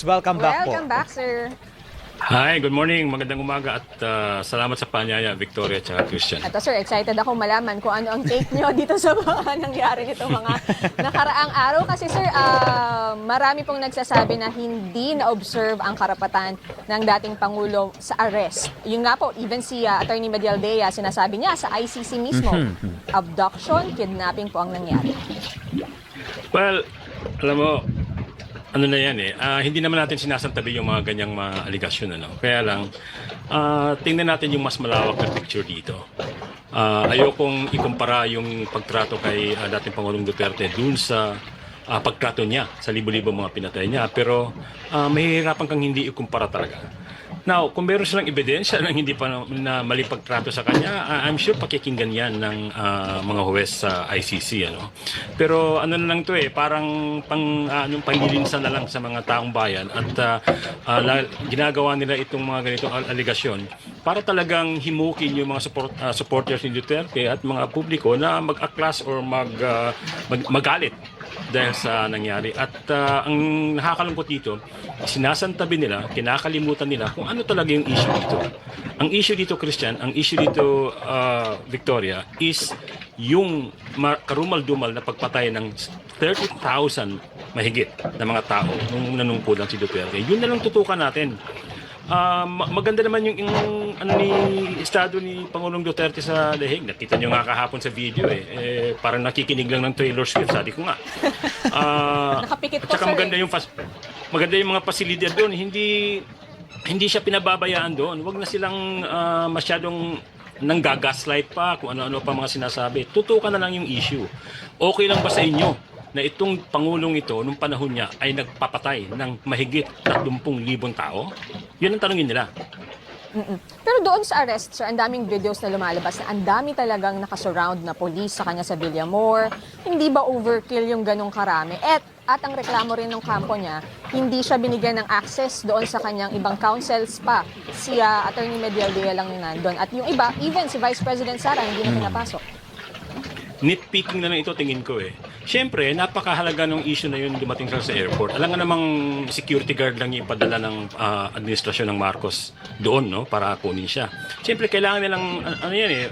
Marcos. Welcome back po. Welcome back, sir. Hi, good morning. Magandang umaga at salamat sa panyaya, Victoria at Christian. Ito, sir, excited ako malaman kung ano ang take nyo dito sa mga nangyari nito mga nakaraang araw. Kasi, sir, marami pong nagsasabi na hindi na-observe ang karapatan ng dating Pangulo sa arrest. Yung nga po, even si Attorney Medialdea, sinasabi niya sa ICC mismo, abduction, kidnapping po ang nangyari. Well, alam mo, ano na yan hindi naman natin sinasantabi yung mga ganyang mga aligasyon. Kaya lang, tingnan natin yung mas malawak na picture dito. Ayokong ikumpara yung pagtrato kay dating Pangulong Duterte dun sa pagtrato niya sa libo-libo mga pinatay niya. Pero mahihirapan kang hindi ikumpara talaga. Now, kung meron silang ebidensya na hindi pa na mali pagtrato sa kanya, I'm sure pakikinggan yan ng mga huwes sa ICC. Pero ano na lang to parang panglilinsan na lang sa mga taong bayan at ginagawa nila itong mga ganitong aligasyon para talagang himukin yung mga supporters ni Duterte at mga publiko na mag-aklas or magalit dahil sa nangyari. At ang nakakalungkot dito, sinasantabi nila, kinakalimutan nila kung ano talaga yung issue dito. Ang issue dito, Christian, ang issue dito, Victoria, is yung karumal-dumal na pagpatay ng 30,000 mahigit na mga tao nung nanungkulan si Duterte. Yun na lang tutukan natin. Maganda naman yung ni estado ni Pangulong Duterte sa lehig. Nakita nyo nga kahapon sa video parang nakikinig lang ng Taylor Swift, sabi ko nga. Nakapikit po, At saka sir. maganda yung mga pasilidad doon. Hindi siya pinababayaan doon. Huwag na silang masyadong nanggagaslight pa kung ano-ano pa mga sinasabi. Tutukan na lang yung issue. Okay lang ba sa inyo na itong Pangulong ito, nung panahon niya, ay nagpapatay ng mahigit 30,000 tao? Yun ang tanongin nila. Pero doon sa arrest, sir, ang daming videos na lumalabas na ang dami talagang nakasurround na police sa kanya sa Villamor. Hindi ba overkill yung ganong karami? At ang reklamo rin ng kampo niya, hindi siya binigyan ng access doon sa kanyang ibang counsels pa. Si Attorney Medialdea lang yung nandun. At yung iba, even si Vice President Sara, hindi na pinapasok. Nitpicking na lang ito tingin ko Siyempre, napakahalaga ng issue na yun dumating sa airport. Alam nga namang security guard lang yung ipadala ng administrasyon ng Marcos doon, para kunin siya. Siyempre, kailangan nilang,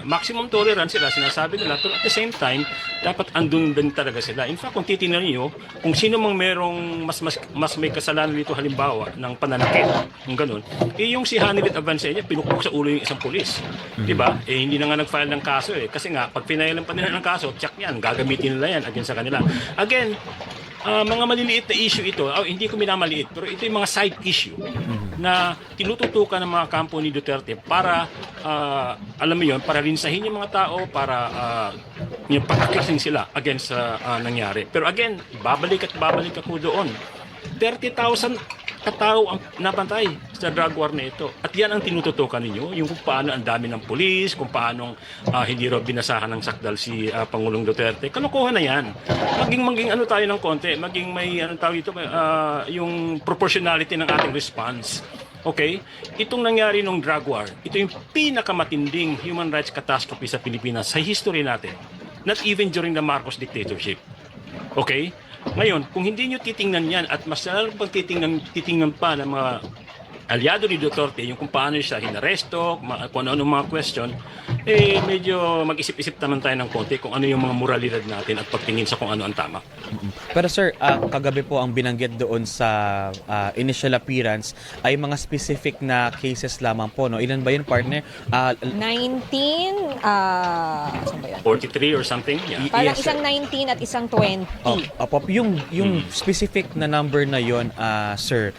maximum tolerance sila, sinasabi nila. Pero at the same time, dapat andun din talaga sila. In fact, kung titingnan niyo, kung sino mang merong mas may kasalanan dito, halimbawa, ng pananakit, yung ganun, yung si Hanilit Avancenia, pinukpok sa ulo yung isang pulis. Diba? Hindi na nga nag-file ng kaso Kasi nga, pag pinailan pa nila ng kaso, check yan, gagamitin nila yan against sa kanila. Again, mga maliliit na issue ito, hindi ko minamaliit, pero ito yung mga side issue na tinututukan ng mga kampo ni Duterte para, alam mo yun, para rinsahin yung mga tao, para yung pagkaklasing sila against sa nangyari. Pero again, babalik ako doon. 30,000 katao ang napantay sa drug war na ito. At yan ang tinututukan ninyo, yung kung paano ang dami ng pulis, kung paano hindi raw binasahan ng sakdal si Pangulong Duterte. Kalokohan na yan. Maging ano tayo ng konti, maging may yung proportionality ng ating response. Okay? Itong nangyari ng drug war, ito yung pinakamatinding human rights catastrophe sa Pilipinas sa history natin. Not even during the Marcos dictatorship. Okay? Ngayon, kung hindi nyo titingnan yan at mas lalo pang titingnan pa ng mga aliado ni Duterte, yung kung paano siya hinaresto, kung ano mga question, medyo mag-isip-isip naman tayo ng konti kung ano yung mga moralidad natin at pagtingin sa kung ano ang tama. Pero sir, kagabi po ang binanggit doon sa initial appearance ay mga specific na cases lamang po. Ilan ba yun, partner? 19, saan ba yun? 43 or something? Yeah. Parang Yes, isang 19 at isang 20. Yung specific na number na yon, sir,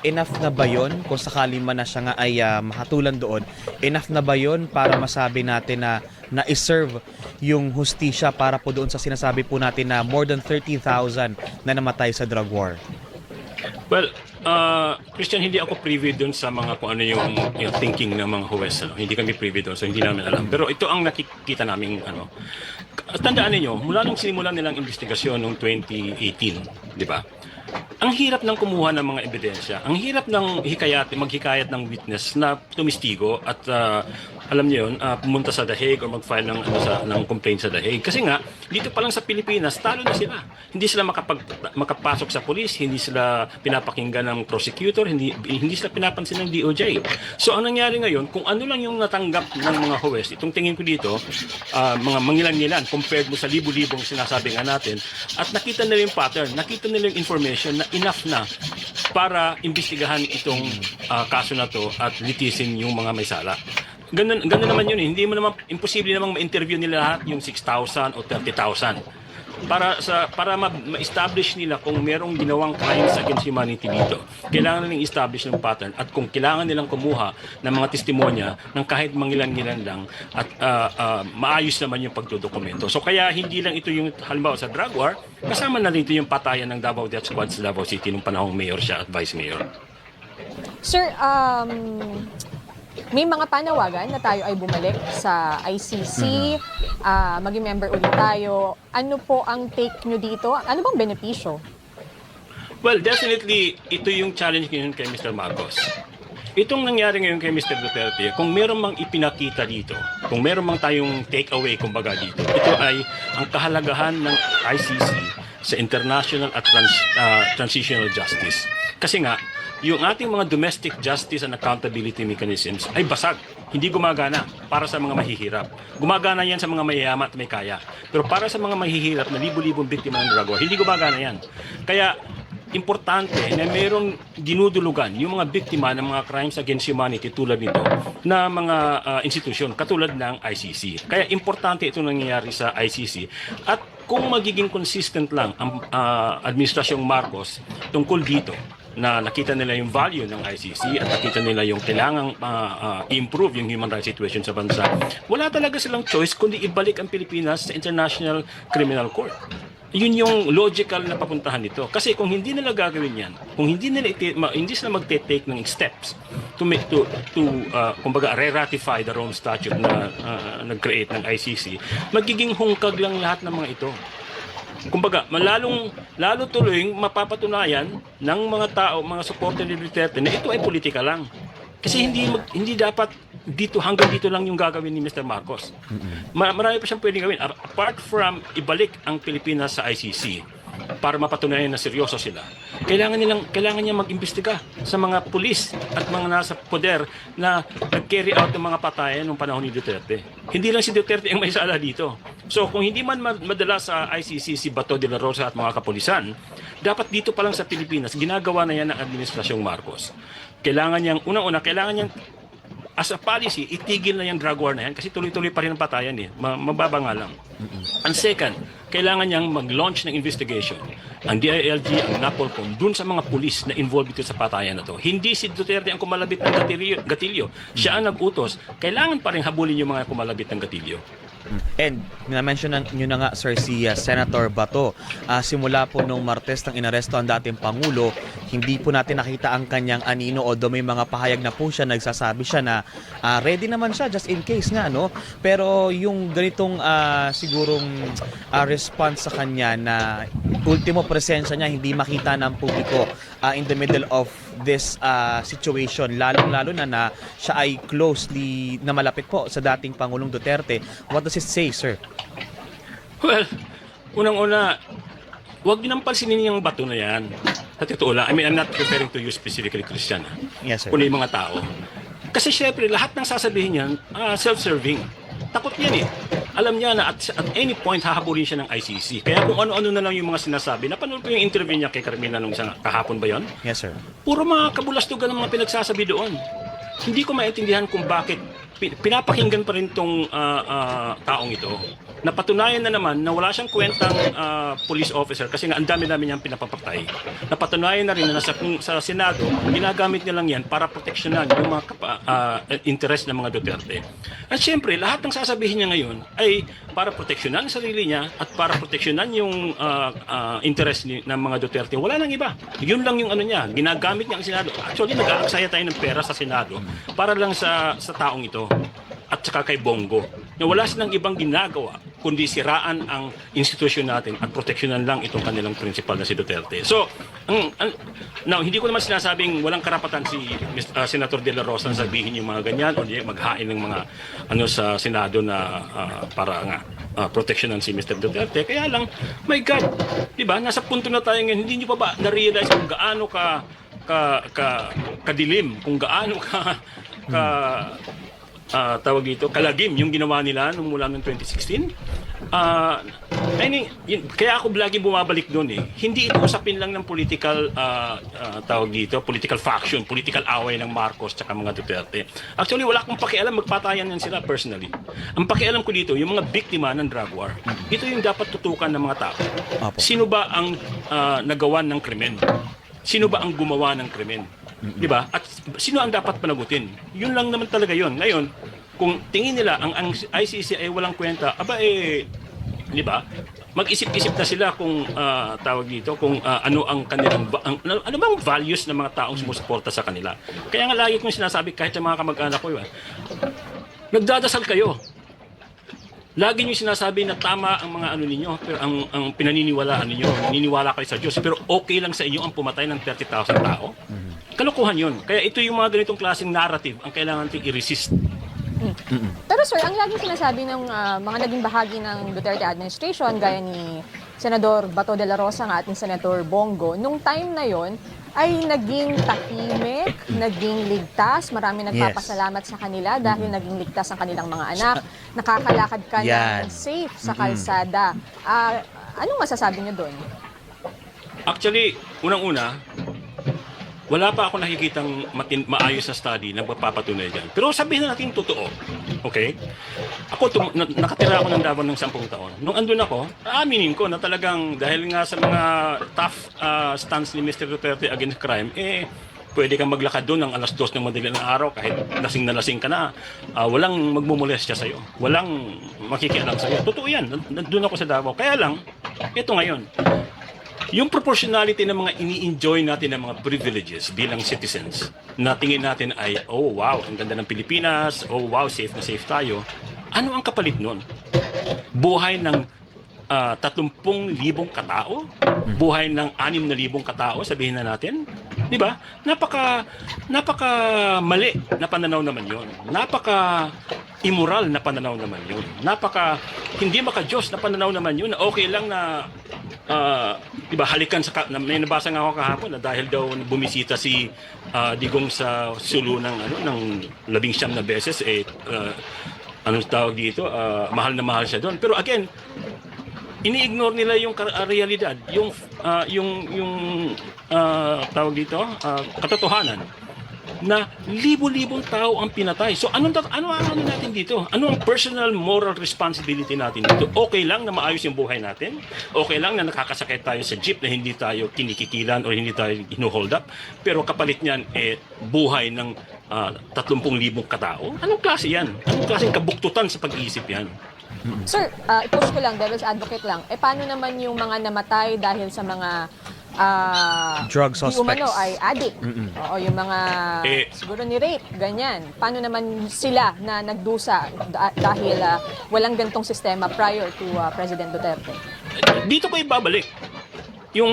enough na ba yon kung sakali man na siya nga ay makatulan doon? Enough na ba yon para masabi natin na na-serve yung hustisya para po doon sa sinasabi po natin na more than 30,000 na namatay sa drug war? Well, Christian, hindi ako privy doon sa mga kung ano yung thinking ng mga huwes. Hindi kami privy doon, so hindi namin alam. Pero ito ang nakikita namin. Tandaan niyo, mula nung sinimulan nilang investigasyon noong 2018, di ba? ang hirap ng kumuha ng mga ebidensya. Ang hirap ng maghikayat ng witness na tumistigo at alam niyo yun, pumunta sa The Hague o mag-file ng complaint sa The Hague. Kasi nga, dito pa lang sa Pilipinas, talo na sila. Hindi sila makapasok sa police, hindi sila pinapakinggan ng prosecutor, hindi sila pinapansin ng DOJ. So ang nangyari ngayon, kung ano lang yung natanggap ng mga huwes, itong tingin ko dito, mga mangilan-ngilan compared mo sa libu-libong sinasabi nga natin, at nakita nila yung pattern, nakita nila yung information na enough na para imbestigahan itong kaso na to at litisin yung mga may sala. Ganun naman yun eh. Hindi mo naman, imposible namang ma-interview nila lahat yung 6,000 o 30,000. Para ma-establish nila kung merong ginawang crimes against humanity dito. Kailangan nilang establish ng pattern at kung kailangan nilang kumuha ng mga testimonya ng kahit mangilan-ngilan lang at maayos naman yung pagdodokumento. So kaya hindi lang ito yung halimbawa sa drug war, kasama na rin ito yung patayan ng Davao Death Squad sa Davao City nung panahong mayor siya at vice mayor. Sir, may mga panawagan na tayo ay bumalik sa ICC, maging member ulit tayo. Ano po ang take nyo dito? Ano bang benepisyo? Well, definitely, ito yung challenge ngayon kay Mr. Marcos. Itong nangyari ngayon kay Mr. Duterte, kung meron mang ipinakita dito, kung meron mang tayong take away, kumbaga dito, ito ay ang kahalagahan ng ICC sa international at transitional justice. Kasi nga, yung ating mga domestic justice and accountability mechanisms ay basag. Hindi gumagana para sa mga mahihirap. Gumagana yan sa mga mayayaman at may kaya. Pero para sa mga mahihirap na libo-libong biktima ng drug war, hindi gumagana yan. Kaya, importante na mayroong dinudulugan yung mga biktima ng mga crimes against humanity tulad nito na mga institusyon katulad ng ICC. Kaya importante ito nangyayari sa ICC at kung magiging consistent lang ang Administrasyong Marcos tungkol dito na nakita nila yung value ng ICC at nakita nila yung kailangang improve yung human rights situation sa bansa, wala talaga silang choice kundi ibalik ang Pilipinas sa International Criminal Court. Yun yung logical na papuntahan nito. Kasi kung hindi nila gagawin yan, kung hindi sila magte-take ng steps to kumbaga re-ratify the Rome Statute na nag-create ng ICC, magiging hungkag lang lahat ng mga ito. Kumbaga, lalo tuloy mapapatunayan ng mga tao, mga supporter ni Duterte na ito ay politika lang. Kasi hindi dapat hanggang dito lang yung gagawin ni Mr. Marcos. Marami pa siyang pwedeng gawin. Apart from ibalik ang Pilipinas sa ICC para mapatunayan na seryoso sila, kailangan niya mag-imbestiga sa mga pulis at mga nasa poder na nag-carry out ng mga patayan noong panahon ni Duterte. Hindi lang si Duterte ang may sala dito. So kung hindi man madala sa ICC si Bato de la Rosa at mga kapulisan, dapat dito pa lang sa Pilipinas, ginagawa na yan ng Administrasyong Marcos. Kailangan niyang as a policy, itigil na yung drug war na yan kasi tuloy-tuloy pa rin ang patayan eh. Mababa nga lang. And second, kailangan niyang mag-launch ng investigation. Ang DILG, ang NAPOLCOM, dun sa mga pulis na involved dito sa patayan na to. Hindi si Duterte ang kumalabit ng gatilyo. Siya ang nag-utos. Kailangan pa rin habulin yung mga kumalabit ng gatilyo. And na-mention nyo na nga, sir, si Senator Bato. Simula po nung Martes nang inaresto ang dating Pangulo, hindi po natin nakita ang kanyang anino, although may mga pahayag na po siya, nagsasabi siya na ready naman siya just in case nga, no? Pero yung ganitong sigurong response sa kanya na ultimo presensya niya hindi makita ng publiko in the middle of this situation, lalong-lalo na siya ay closely na malapit po sa dating Pangulong Duterte. What does it say, sir? Well, unang-una, huwag din ang pansinin yung Bato na yan. Sa totoo lang, I mean, I'm not referring to you specifically, Christian. Yes, sir. Kundi yung mga tao. Kasi syempre, lahat ng sasabihin niyan, self-serving. Takot yan eh. Alam niya na at any point hahabulin siya ng ICC. Kaya kung ano-ano na lang yung mga sinasabi, napanood ko yung interview niya kay Carmina nung isang kahapon ba yon? Yes, sir. Puro mga kabulastugan ng mga pinagsasabi doon. Hindi ko maintindihan kung bakit pinapakinggan pa rin tong taong ito. Napatunayan na naman na wala siyang kwentang police officer kasi nga ang dami-dami niyang pinapapatay. Napatunayan na rin na sa Senado, ginagamit niya lang yan para proteksyonan yung mga interest ng mga Duterte. At syempre, lahat ng sasabihin niya ngayon ay para proteksyonan ang sarili niya at para proteksyonan yung interest ng mga Duterte. Wala nang iba. Yun lang yung ano niya. Ginagamit niya ang Senado. Actually, nag-aaksaya tayo ng pera sa Senado para lang sa taong ito at saka kay Bongo na wala silang ibang ginagawa kundi siraan ang institusyon natin at proteksyonan lang itong kanilang principal na si Duterte. So, Now, hindi ko naman sinasabing walang karapatan si Senator De La Rosa na sabihin yung mga ganyan o di maghain ng mga sa Senado na para nga proteksyonan si Mr. Duterte. Kaya lang, my God, di ba? Nasa punto na tayo ngayon, hindi nyo pa ba na-realize kung gaano kadilim, kung gaano tawag dito, kalagim yung ginawa nila nung mula noong 2016. Kaya ako lagi bumabalik doon eh. Hindi ito usapin lang ng political tawag dito, political faction, political away ng Marcos at mga Duterte. Actually, wala akong pakialam, magpatayan yan sila personally. Ang pakialam ko dito, yung mga biktima ng drug war, ito yung dapat tutukan ng mga tao. Apo. Sino ba ang nagawan ng krimen? Sino ba ang gumawa ng krimen? Di ba? At sino ang dapat panagutin? Yun lang naman talaga yun. Ngayon, kung tingin nila ang ICC ay walang kwenta, di ba? Mag-isip-isip na sila kung tawag dito, kung ano ang kanilang ano bang values ng mga taong sumusuporta sa kanila. Kaya nga lagi kong sinasabi kahit sa mga kamag-anak ko, nagdadasal kayo. Lagi niyo sinasabi na tama ang mga ninyo, pero ang pinaniniwalaan ninyo, naniniwala kayo sa Diyos, pero okay lang sa inyo ang pumatay ng 30,000 tao. Kalokohan yun. Kaya ito yung mga ganitong klaseng narrative ang kailangan natin i-resist. Pero sir, ang laging sinasabi ng mga naging bahagi ng Duterte administration, gaya ni Senador Bato de la Rosa nga at ni Senator Bongo, nung time na yon ay naging tahimik, naging ligtas. Marami nagpapasalamat sa kanila dahil naging ligtas ang kanilang mga anak. Nakakalakad ka ng safe sa kalsada. Anong masasabi niyo doon? Actually, unang-una, wala pa ako nakikitang maayos na study na magpapatunay dyan. Pero sabihin na natin totoo. Okay? Ako, nakatira ako ng Davao ng 10 taon. Nung andun ako, aaminin ko na talagang dahil nga sa mga tough stance ni Mr. Duterte against crime, pwede kang maglakad doon ng alas 2 ng madaling araw kahit lasing na lasing ka na. Walang magmumulestya sa'yo. Walang makikialam sa'yo. Totoo yan. Nandun ako sa Davao. Kaya lang, ito ngayon, yung proportionality ng mga ini-enjoy natin ng mga privileges bilang citizens, na tingin natin ay, oh wow, ang ganda ng Pilipinas, oh wow, safe na safe tayo. Ano ang kapalit nun? Buhay ng 30,000 katao? Buhay ng 6,000 katao, sabihin na natin? Di ba? Napaka mali na pananaw naman yon. Napaka immoral na pananaw naman yun. Napaka hindi maka-Diyos na pananaw naman yun. Okay lang na diba, halikan may nabasa nga ako kahapon na dahil daw bumisita si Digong sa Sulu ng 19 na beses, anong tawag dito, mahal na mahal siya doon. Pero again, ini-ignore nila yung realidad, yung tawag dito, katotohanan na libo-libong tao ang pinatay. So ano natin dito? Ano ang personal moral responsibility natin dito? Okay lang na maayos yung buhay natin? Okay lang na nakakasakit tayo sa jeep na hindi tayo kinikikilan o hindi tayo hinuhold up? Pero kapalit niyan, buhay ng 30,000 katao? Anong klase yan? Anong klaseng kabuktutan sa pag-iisip yan? Sir, i-push ko lang, devil's advocate lang. Paano naman yung mga namatay dahil sa mga drug suspects? Yung umano ay addict. Oo, yung mga siguro ni rape, ganyan. Paano naman sila na nagdusa dahil walang gantong sistema prior to President Duterte? Dito ko ibabalik yung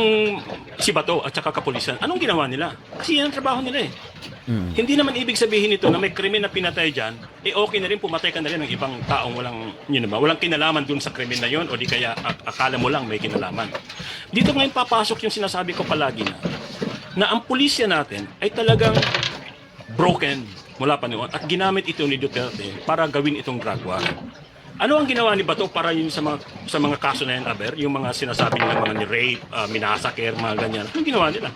si Bato at saka kapulisan. Anong ginawa nila? Kasi yan ang trabaho nila eh. Hindi naman ibig sabihin nito na may krimen na pinatay dyan, okay na rin, pumatay ka na rin ng ibang taong walang kinalaman dun sa krimen na yon, o di kaya akala mo lang may kinalaman. Dito ngayon papasok yung sinasabi ko palagi na ang pulisya natin ay talagang broken mula pa noon at ginamit ito ni Duterte para gawin itong drug war. Ano ang ginawa ni Bato para yun sa mga kaso na yan, Aber? Yung mga sinasabi nila, mga ni rape, minasaker, mga ganyan. Anong ginawa nila?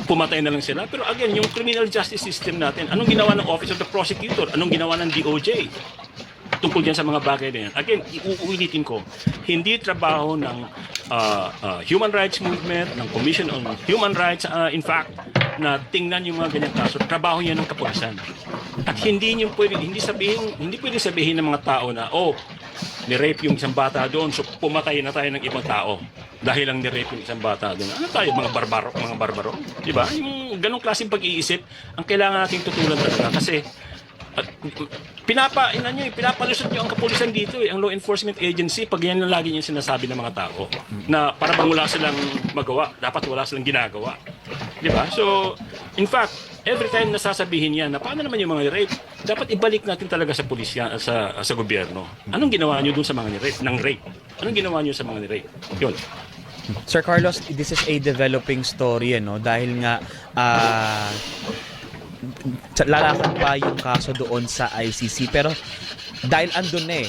Pumatay na lang sila. Pero again, yung criminal justice system natin, anong ginawa ng Office of the Prosecutor? Anong ginawa ng DOJ? Tungkol dyan sa mga bagay na yan. Again, uulitin ko, hindi trabaho ng Human Rights Movement, ng Commission on Human Rights, in fact, na tingnan yung mga ganyang kaso. Trabaho yan ng kapulisan. At hindi pwede sabihin ng mga tao na, ni-rape yung isang bata doon, so pumatay na tayo ng ibang tao dahil lang ni-rape yung isang bata doon. Ano tayo, mga barbaro? Diba? Yung ganong klaseng pag-iisip, ang kailangan nating tutulan talaga. Kasi pinapalusot nyo ang kapulisan dito ang law enforcement agency, pag yan lang lagi yung sinasabi ng mga tao na para bang wala silang magawa, dapat wala silang ginagawa. Di ba? So, in fact, every time nasasabihin yan na paano naman yung mga rape, dapat ibalik natin talaga sa pulisya, sa gobyerno. Anong ginawa nyo dun sa mga rape, ng rape? Anong ginawa nyo sa mga rape? Yun. Sir Carlos, this is a developing story, no? Dahil nga lalakad pa yung kaso doon sa ICC, pero dahil andun na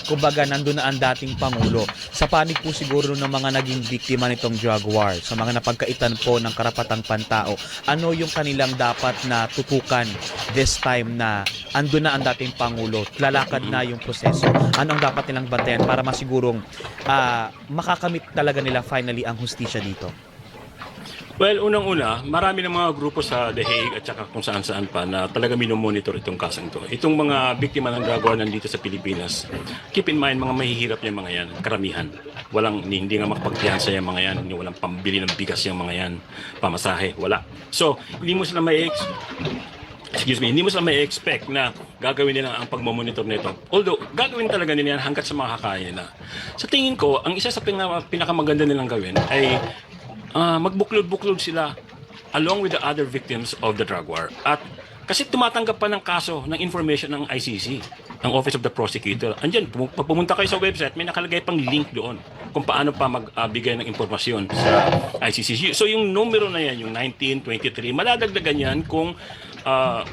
kumbaga nandun na ang dating Pangulo, sa panig po siguro ng mga naging biktima nitong drug war, sa mga napagkaitan po ng karapatang pantao, ano yung kanilang dapat na tutukan this time na andun na ang dating Pangulo, lalakad na yung proseso, anong dapat nilang bantayan para masigurong makakamit talaga nila finally ang hustisya dito? Well, unang-una, marami ng mga grupo sa The Hague at saka kung saan-saan pa na talaga minomonitor itong kasong ito. Itong mga biktima ng drug war nandito sa Pilipinas, keep in mind, mga mahihirap yung mga yan, karamihan. Hindi nga makapagpiyansa yung mga yan, walang pambili ng bigas yung mga yan, pamasahe, wala. So, hindi mo sila may-expect na gagawin nila ang pagmamonitor nito. Although, gagawin talaga nila yan hanggat sa makakaya na. Sa tingin ko, ang isa sa pinakamaganda nilang gawin ay magbuklod-buklod sila along with the other victims of the drug war. At kasi tumatanggap pa ng kaso ng information ng ICC, ng Office of the Prosecutor. Andyan, pag pumunta kayo sa website, may nakalagay pang link doon kung paano pa magbigay ng impormasyon sa ICC. So yung numero na yan, yung 1923, maladagdagan yan kung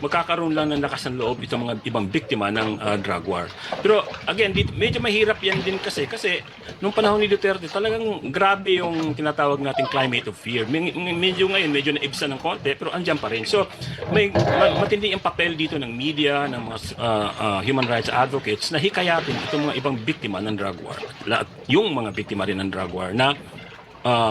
magkakaroon lang ng lakas ng loob itong mga ibang biktima ng drug war. Pero again, medyo mahirap yan din kasi nung panahon ni Duterte talagang grabe yung tinatawag nating climate of fear. Medyo naibsan ng konti pero andyan pa rin. So may matindi ang papel dito ng media, ng mga human rights advocates na hikayatin itong mga ibang biktima ng drug war. Yung mga biktima rin ng drug war na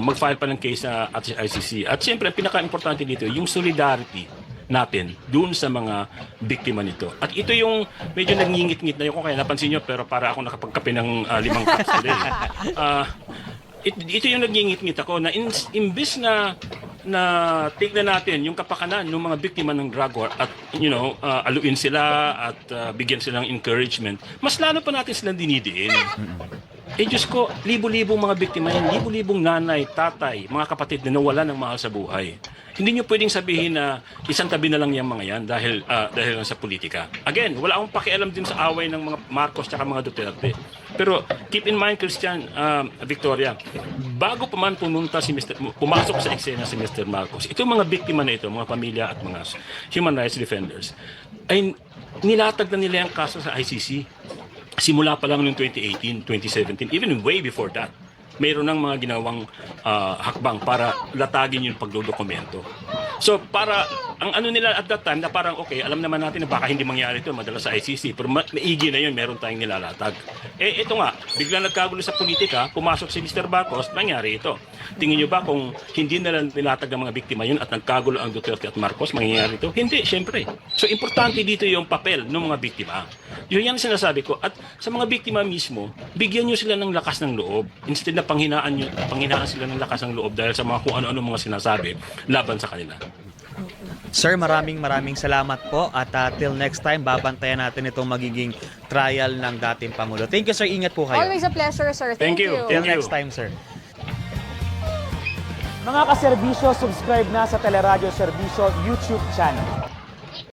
mag-file pa ng case at ICC. At siyempre, ang pinaka-importante dito, yung solidarity natin dun sa mga biktima nito. At ito yung medyo nangingit-ngit na yung kung kaya napansin nyo, pero para ako nakapagkape ng 5 cups a day. Ito yung nangingit-ngit ako na imbis na tignan natin yung kapakanan ng mga biktima ng drug war at aluin sila at bigyan silang encouragement, mas lalo pa natin silang dinidiin. Diyos ko, libo-libong mga biktima yan, libo-libong nanay, tatay, mga kapatid na nawala ng mahal sa buhay. Hindi nyo pwedeng sabihin na isang tabi na lang yung mga yan dahil lang sa politika. Again, wala akong pakialam din sa away ng mga Marcos at mga Duterte. Pero keep in mind, Christian, Victoria, bago pa man pumasok sa eksena si Mr. Marcos, itong mga biktima na ito, mga pamilya at mga human rights defenders, ay nilatag na nila yung kaso sa ICC. Simula pa lang noong 2018, 2017, even way before that, mayroon ng mga ginawang hakbang para latagin yung pagdodokumento. So para ang ano nila at that time na parang okay, alam naman natin na baka hindi mangyari ito madalas sa ICC, pero maigi na yun, meron tayong nilalatag. Ito nga, biglang nagkagulo sa politika, pumasok si Mr. Marcos, nangyari ito. Tingin nyo ba kung hindi na nilatag ang mga biktima yun at nagkagulo ang Duterte at Marcos, mangyayari ito? Hindi, syempre. So importante dito yung papel ng mga biktima. Yun yan sinasabi ko. At sa mga biktima mismo, bigyan nyo sila ng lakas ng loob. Instead na panghinaan sila ng lakas ng loob dahil sa mga kung ano-ano mga sinasabi laban sa kanila. Sir, maraming salamat po at till next time, babantayan natin itong magiging trial ng dating Pangulo. Thank you, sir. Ingat po kayo. Always a pleasure, sir. Thank you. Till next time, sir. Mga kaserbisyo, subscribe na sa Teleradyo Serbisyo YouTube channel.